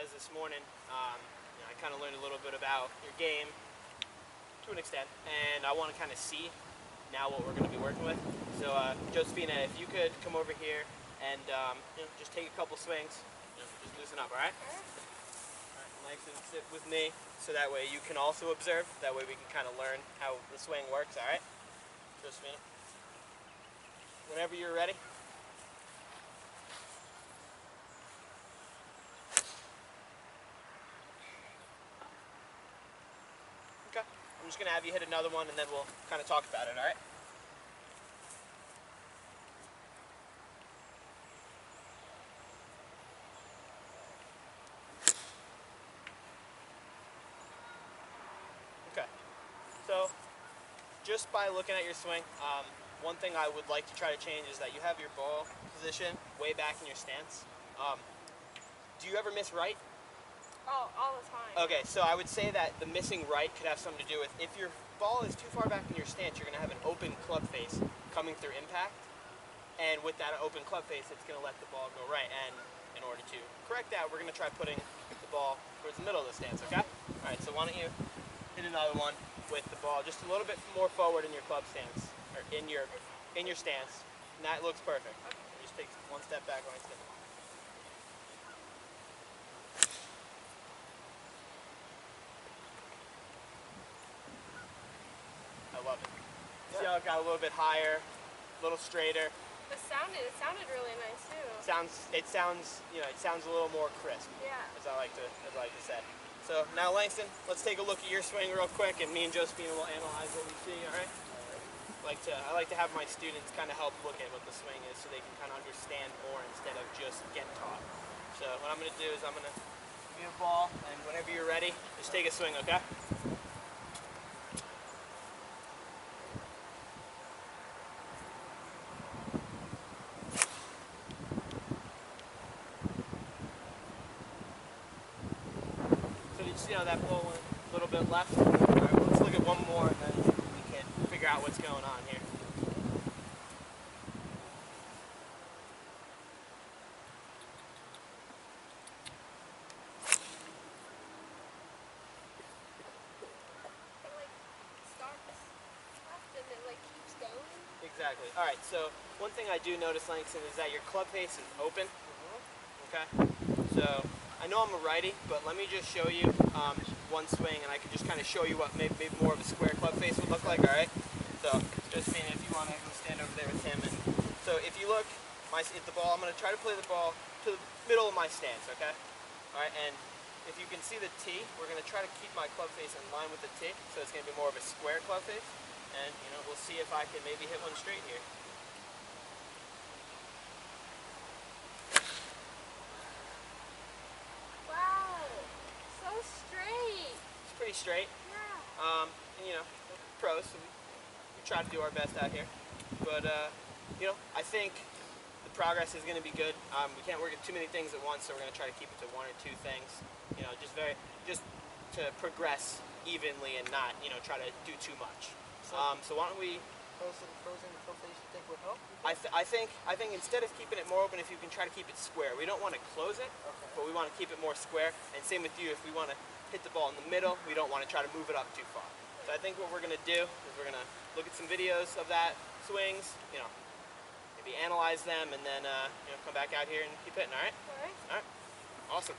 exercise this morning, I kind of learned a little bit about your game to an extent, and I want to kind of see now what we're going to be working with. So, Josephina, if you could come over here and just take a couple swings, just loosen up, all right? All right, nice and sit with me, so that way you can also observe. That way we can kind of learn how the swing works, all right? Josephina, whenever you're ready. Okay, I'm just going to have you hit another one, and then we'll kind of talk about it, all right? Okay, so just by looking at your swing, one thing I would like to try to change is that you have your ball position way back in your stance. Do you ever miss right? Oh, all the time. Okay, so I would say that the missing right could have something to do with if your ball is too far back in your stance, you're going to have an open club face coming through impact. And with that open club face, it's going to let the ball go right. And in order to correct that, we're going to try putting the ball towards the middle of the stance, okay? All right, so why don't you hit another one with the ball just a little bit more forward in your club stance, or in your stance. And that looks perfect. Okay. Just take one step back when I step. I love it. See how it got a little bit higher, a little straighter. It sounded really nice too. It sounds a little more crisp. Yeah. As I like to say. So now, Langston, let's take a look at your swing real quick, and me and Josephina will analyze what we see. All right? I like to have my students kind of help look at what the swing is, so they can kind of understand more instead of just get taught. So what I'm going to do is I'm going to give you a ball, and whenever you're ready, just take a swing, okay? So did you see how that ball went a little bit left? All right, well, let's look at one more, and then we can figure out what's going on here. Exactly. All right, so one thing I do notice, Langston, is that your club face is open. Okay? So I know I'm a righty, but let me just show you one swing, and I can just kind of show you what maybe more of a square club face would look like, all right? So Josephina, if you want to go stand over there with him. And so if you look at the ball, I'm going to try to play the ball to the middle of my stance, okay? All right, and if you can see the T, we're going to try to keep my club face in line with the T, so it's going to be more of a square club face. And, we'll see if I can maybe hit one straight here. Wow, so straight. It's pretty straight. Yeah. And, pros, so we try to do our best out here. But, I think the progress is going to be good. We can't work at too many things at once, so we're going to try to keep it to one or two things. Just to progress evenly and not, try to do too much. So why don't we Closing the club face you think would help? I think instead of keeping it more open, if you can try to keep it square. We don't want to close it, but we want to keep it more square. And same with you, if we want to hit the ball in the middle, we don't want to try to move it up too far. So I think what we're going to do is we're going to look at some videos of that swings, maybe analyze them, and then come back out here and keep hitting. All right? All right. All right. Awesome.